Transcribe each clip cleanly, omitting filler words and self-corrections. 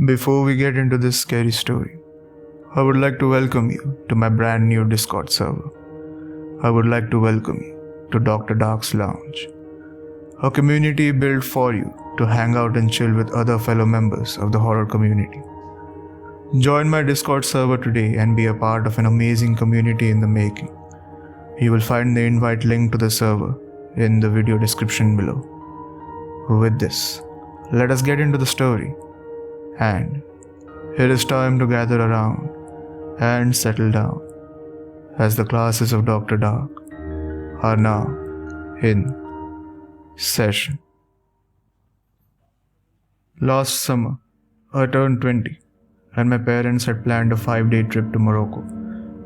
Before we get into this scary story, I would like to welcome you to my brand new Discord server. I would like to welcome you to Dr. Dark's Lounge, a community built for you to hang out and chill with other fellow members of the horror community. Join my Discord server today and be a part of an amazing community in the making. You will find the invite link to the server in the video description below. With this, let us get into the story. And it is time to gather around and settle down as the classes of Dr. Dark are now in session. Last summer, I turned 20 and my parents had planned a 5-day trip to Morocco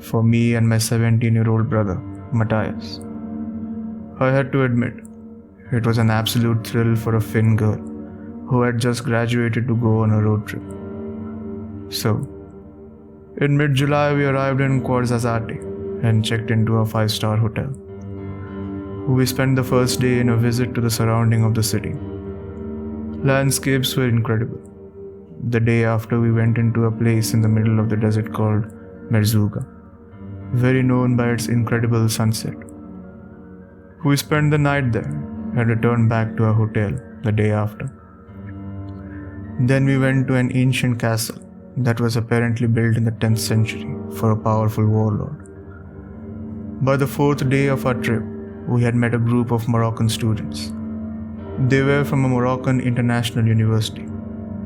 for me and my 17-year-old brother, Matthias. I had to admit, it was an absolute thrill for a Finn girl who had just graduated to go on a road trip. So, in mid-July we arrived in Ouarzazate and checked into a 5-star hotel. We spent the first day in a visit to the surrounding of the city. Landscapes were incredible. The day after we went into a place in the middle of the desert called Merzouga, very known by its incredible sunset. We spent the night there and returned back to our hotel the day after. Then we went to an ancient castle that was apparently built in the 10th century for a powerful warlord. By the 4th day of our trip, we had met a group of Moroccan students. They were from a Moroccan international university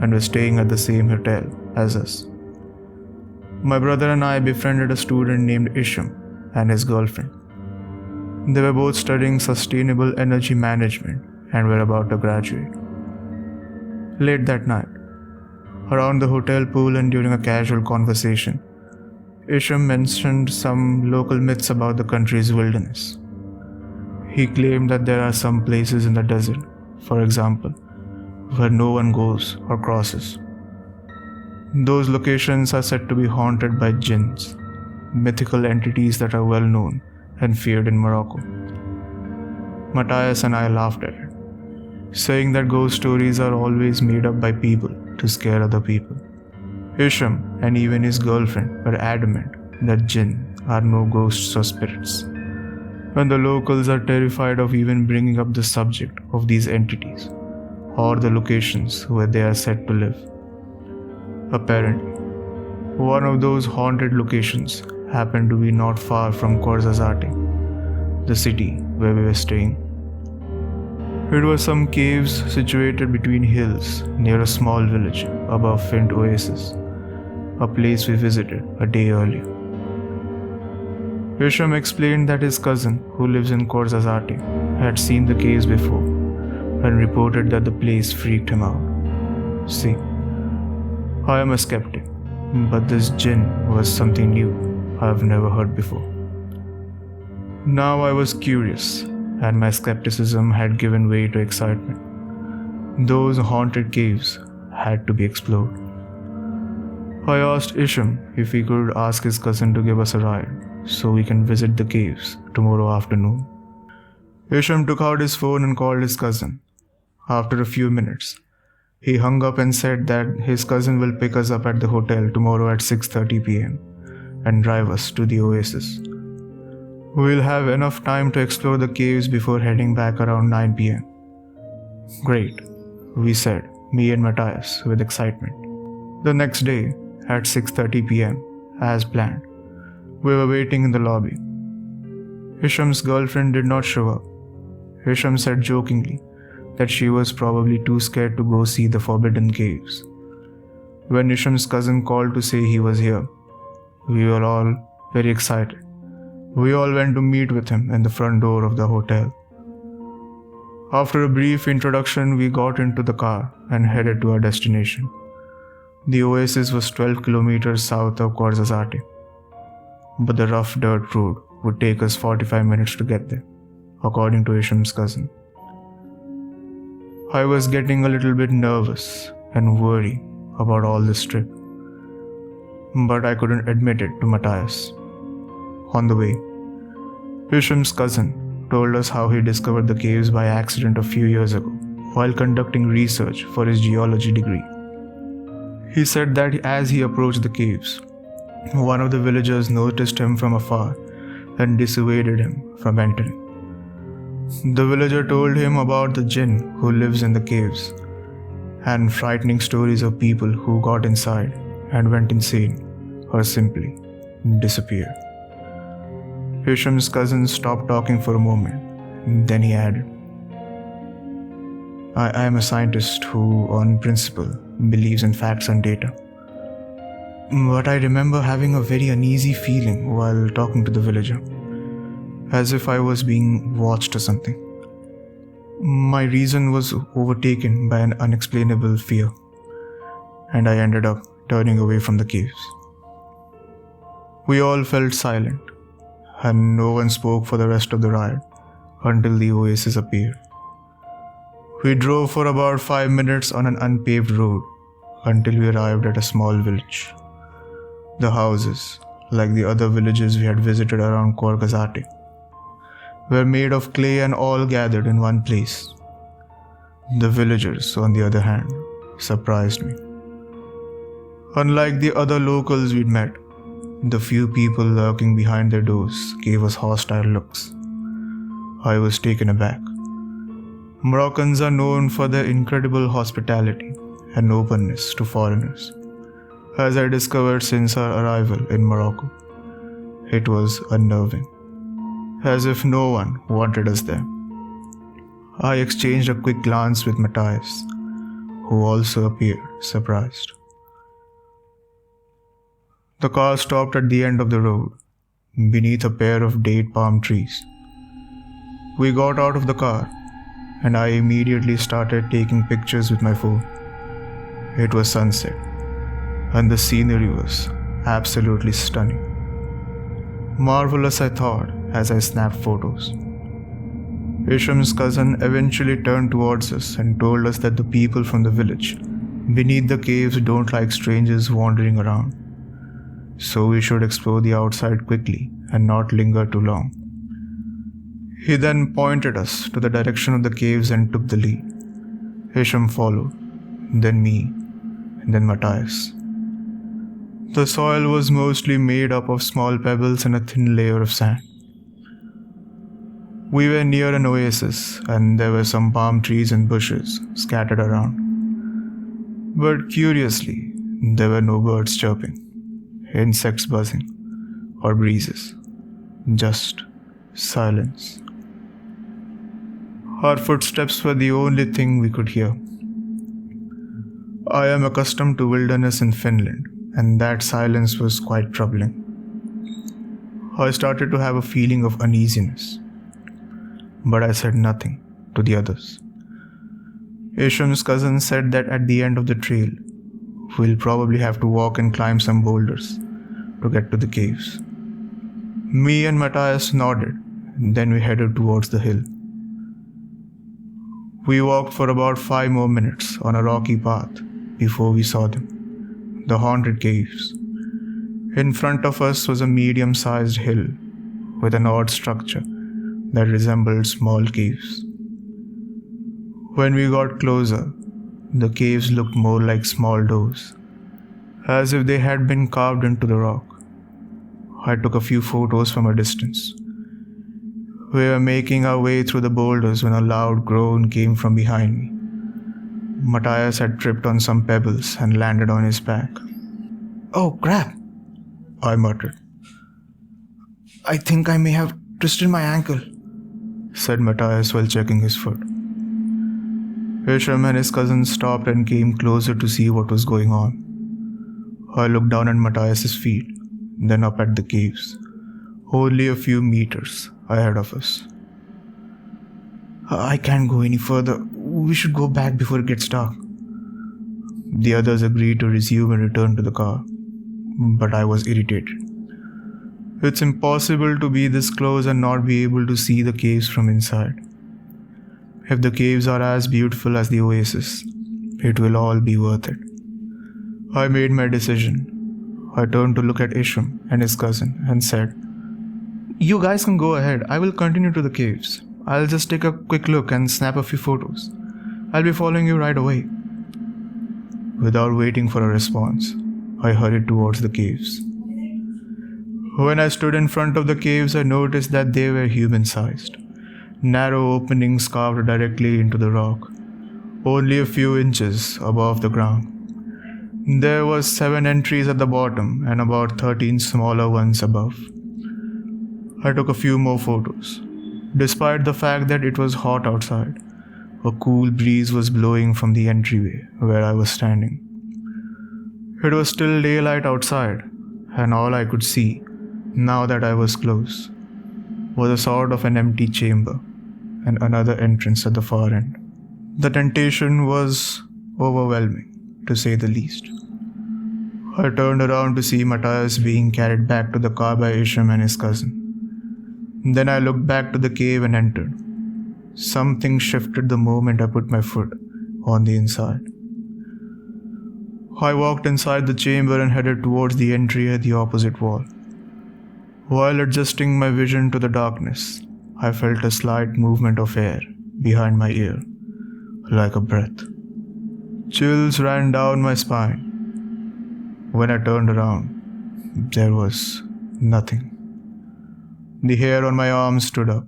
and were staying at the same hotel as us. My brother and I befriended a student named Isham and his girlfriend. They were both studying sustainable energy management and were about to graduate. Late that night, around the hotel pool and during a casual conversation, Isham mentioned some local myths about the country's wilderness. He claimed that there are some places in the desert, for example, where no one goes or crosses. Those locations are said to be haunted by jinns, mythical entities that are well known and feared in Morocco. Matthias and I laughed at it, saying that ghost stories are always made up by people to scare other people. Isham and even his girlfriend were adamant that jinn are no ghosts or spirits, and the locals are terrified of even bringing up the subject of these entities or the locations where they are said to live. Apparently, one of those haunted locations happened to be not far from Ouarzazate, the city where we were staying. It was some caves situated between hills near a small village above Fint Oasis, a place we visited a day earlier. Isham explained that his cousin, who lives in Ouarzazate, had seen the caves before and reported that the place freaked him out. See, I am a skeptic, but this jinn was something new I have never heard before. Now I was curious, and my skepticism had given way to excitement. Those haunted caves had to be explored. I asked Isham if he could ask his cousin to give us a ride so we can visit the caves tomorrow afternoon. Isham took out his phone and called his cousin. After a few minutes, he hung up and said that his cousin will pick us up at the hotel tomorrow at 6:30 p.m. and drive us to the oasis. We'll have enough time to explore the caves before heading back around 9 p.m. Great, we said, me and Matthias, with excitement. The next day, at 6:30 p.m., as planned, we were waiting in the lobby. Isham's girlfriend did not show up. Isham said jokingly that she was probably too scared to go see the forbidden caves. When Isham's cousin called to say he was here, we were all very excited. We all went to meet with him in the front door of the hotel. After a brief introduction, we got into the car and headed to our destination. The oasis was 12 kilometers south of Ouarzazate, but the rough dirt road would take us 45 minutes to get there, according to Isham's cousin. I was getting a little bit nervous and worried about all this trip, but I couldn't admit it to Matthias. On the way, Isham's cousin told us how he discovered the caves by accident a few years ago while conducting research for his geology degree. He said that as he approached the caves, one of the villagers noticed him from afar and dissuaded him from entering. The villager told him about the jinn who lives in the caves and frightening stories of people who got inside and went insane or simply disappeared. Hisham's cousin stopped talking for a moment. Then he added, I am a scientist who, on principle, believes in facts and data. But I remember having a very uneasy feeling while talking to the villager, as if I was being watched or something. My reason was overtaken by an unexplainable fear, and I ended up turning away from the caves. We all felt silent, and no one spoke for the rest of the ride until the oasis appeared. We drove for about 5 minutes on an unpaved road until we arrived at a small village. The houses, like the other villages we had visited around Korgazate, were made of clay and all gathered in one place. The villagers, on the other hand, surprised me. Unlike the other locals we'd met, the few people lurking behind their doors gave us hostile looks. I was taken aback. Moroccans are known for their incredible hospitality and openness to foreigners, as I discovered since our arrival in Morocco. It was unnerving, as if no one wanted us there. I exchanged a quick glance with Matthias, who also appeared surprised. The car stopped at the end of the road, beneath a pair of date palm trees. We got out of the car, and I immediately started taking pictures with my phone. It was sunset, and the scenery was absolutely stunning. Marvelous, I thought, as I snapped photos. Hisham's cousin eventually turned towards us and told us that the people from the village beneath the caves don't like strangers wandering around, so we should explore the outside quickly and not linger too long. He then pointed us to the direction of the caves and took the lead. Hisham followed, then me, and then Matthias. The soil was mostly made up of small pebbles and a thin layer of sand. We were near an oasis, and there were some palm trees and bushes scattered around. But curiously, there were no birds chirping, insects buzzing, or breezes. Just silence. Our footsteps were the only thing we could hear. I am accustomed to wilderness in Finland, and that silence was quite troubling. I started to have a feeling of uneasiness, but I said nothing to the others. Hisham's cousin said that at the end of the trail, we'll probably have to walk and climb some boulders to get to the caves. Me and Matthias nodded, and then we headed towards the hill. We walked for about 5 more minutes on a rocky path before we saw them, the haunted caves. In front of us was a medium-sized hill with an odd structure that resembled small caves. When we got closer, the caves looked more like small doors, as if they had been carved into the rock. I took a few photos from a distance. We were making our way through the boulders when a loud groan came from behind me. Matthias had tripped on some pebbles and landed on his back. "Oh crap," I muttered. "I think I may have twisted my ankle," said Matthias while checking his foot. Hisham and his cousin stopped and came closer to see what was going on. I looked down at Matthias's feet, then up at the caves, only a few meters ahead of us. "I can't go any further. We should go back before it gets dark." The others agreed to resume and return to the car, but I was irritated. It's impossible to be this close and not be able to see the caves from inside. If the caves are as beautiful as the oasis, it will all be worth it. I made my decision. I turned to look at Isham and his cousin and said, "You guys can go ahead. I will continue to the caves. I'll just take a quick look and snap a few photos. I'll be following you right away." Without waiting for a response, I hurried towards the caves. When I stood in front of the caves, I noticed that they were human-sized. Narrow openings carved directly into the rock, only a few inches above the ground. There were 7 entries at the bottom and about 13 smaller ones above. I took a few more photos. Despite the fact that it was hot outside, a cool breeze was blowing from the entryway where I was standing. It was still daylight outside, and all I could see, now that I was close, was a sort of an empty chamber and another entrance at the far end. The temptation was overwhelming, to say the least. I turned around to see Matthias being carried back to the car by Isham and his cousin. Then I looked back to the cave and entered. Something shifted the moment I put my foot on the inside. I walked inside the chamber and headed towards the entry at the opposite wall. While adjusting my vision to the darkness, I felt a slight movement of air behind my ear, like a breath. Chills ran down my spine. When I turned around, there was nothing. The hair on my arm stood up.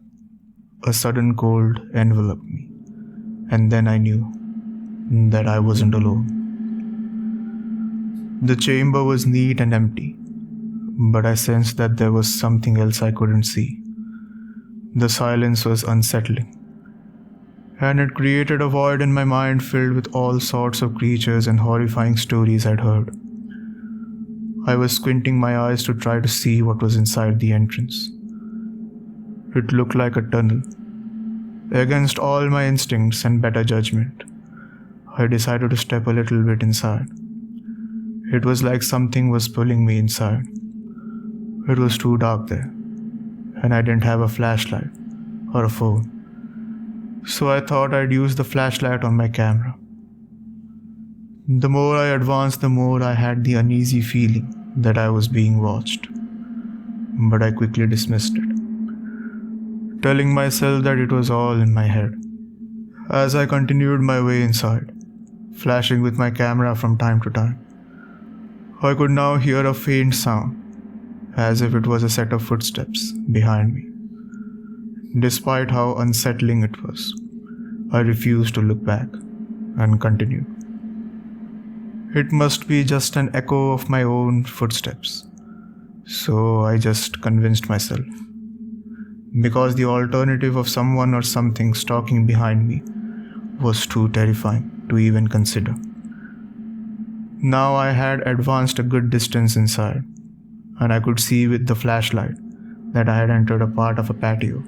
A sudden cold enveloped me, and then I knew that I wasn't alone. The chamber was neat and empty, but I sensed that there was something else I couldn't see. The silence was unsettling, and it created a void in my mind filled with all sorts of creatures and horrifying stories I'd heard. I was squinting my eyes to try to see what was inside the entrance. It looked like a tunnel. Against all my instincts and better judgment, I decided to step a little bit inside. It was like something was pulling me inside. It was too dark there, and I didn't have a flashlight or a phone, so I thought I'd use the flashlight on my camera. The more I advanced, the more I had the uneasy feeling that I was being watched, but I quickly dismissed it, telling myself that it was all in my head. As I continued my way inside, flashing with my camera from time to time, I could now hear a faint sound, as if it was a set of footsteps behind me. Despite how unsettling it was, I refused to look back and continued. It must be just an echo of my own footsteps, so I just convinced myself. Because the alternative of someone or something stalking behind me was too terrifying to even consider. Now I had advanced a good distance inside, and I could see with the flashlight that I had entered a part of a patio,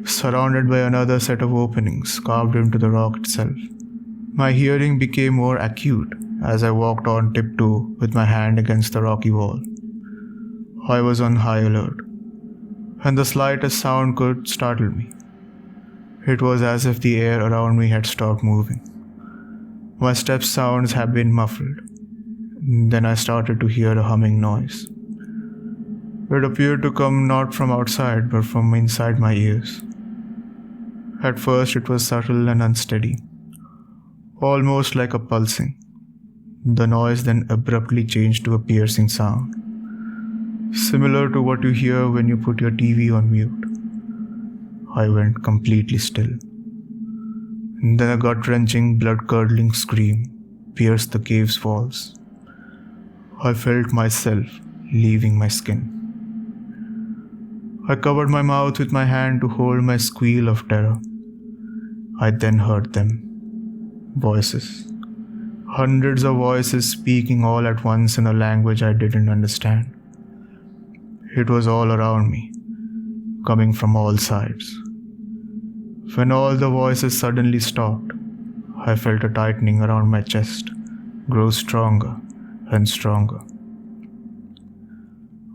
surrounded by another set of openings carved into the rock itself. My hearing became more acute as I walked on tiptoe with my hand against the rocky wall. I was on high alert, and the slightest sound could startle me. It was as if the air around me had stopped moving. My step sounds had been muffled. Then I started to hear a humming noise. It appeared to come not from outside but from inside my ears. At first it was subtle and unsteady, almost like a pulsing. The noise then abruptly changed to a piercing sound, similar to what you hear when you put your TV on mute. I went completely still. Then a gut-wrenching, blood-curdling scream pierced the cave's walls. I felt myself leaving my skin. I covered my mouth with my hand to hold my squeal of terror. I then heard them. Voices. Hundreds of voices speaking all at once in a language I didn't understand. It was all around me, coming from all sides. When all the voices suddenly stopped, I felt a tightening around my chest grow stronger and stronger.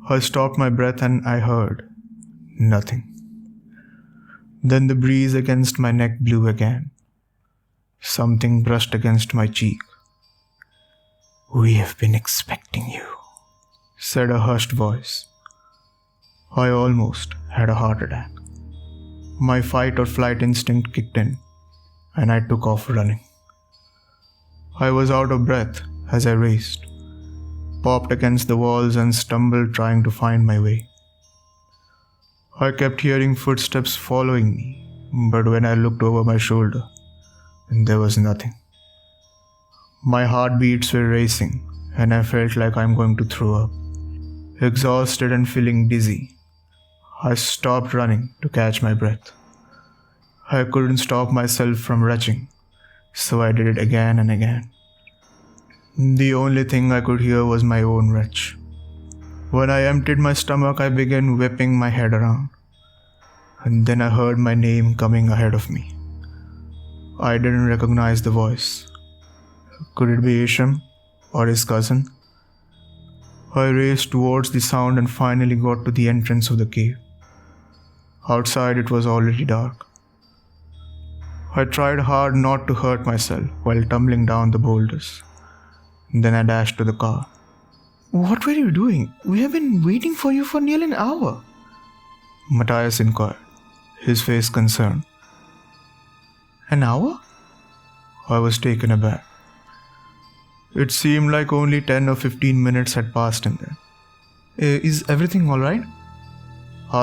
I stopped my breath and I heard nothing. Then the breeze against my neck blew again. Something brushed against my cheek. "We have been expecting you," said a hushed voice. I almost had a heart attack. My fight or flight instinct kicked in, and I took off running. I was out of breath as I raced, popped against the walls and stumbled trying to find my way. I kept hearing footsteps following me, but when I looked over my shoulder, there was nothing. My heartbeats were racing, and I felt like I'm going to throw up. Exhausted and feeling dizzy, I stopped running to catch my breath. I couldn't stop myself from retching, so I did it again and again. The only thing I could hear was my own retch. When I emptied my stomach, I began whipping my head around. And then I heard my name coming ahead of me. I didn't recognize the voice. Could it be Isham or his cousin? I raced towards the sound and finally got to the entrance of the cave. Outside it was already dark. I tried hard not to hurt myself while tumbling down the boulders. Then I dashed to the car. "What were you doing? We have been waiting for you for nearly an hour," Matthias inquired, his face concerned. "An hour?" I was taken aback. It seemed like only 10 or 15 minutes had passed in there. "Is everything all right?"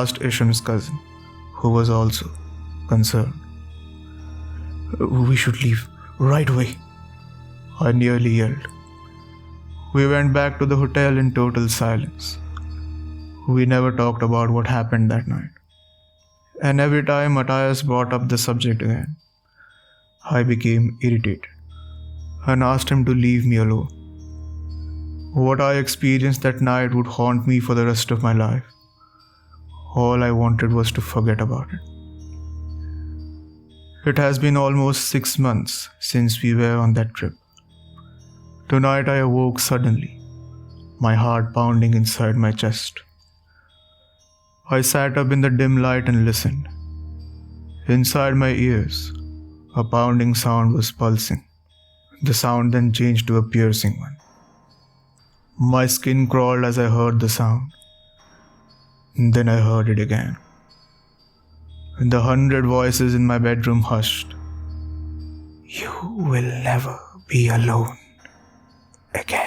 asked Isham's cousin, who was also concerned. "We should leave right away," I nearly yelled. We went back to the hotel in total silence. We never talked about what happened that night. And every time Matthias brought up the subject again, I became irritated and asked him to leave me alone. What I experienced that night would haunt me for the rest of my life. All I wanted was to forget about it. It has been almost 6 months since we were on that trip. Tonight I awoke suddenly, my heart pounding inside my chest. I sat up in the dim light and listened. Inside my ears, a pounding sound was pulsing. The sound then changed to a piercing one. My skin crawled as I heard the sound. Then I heard it again. The 100 voices in my bedroom hushed. "You will never be alone again."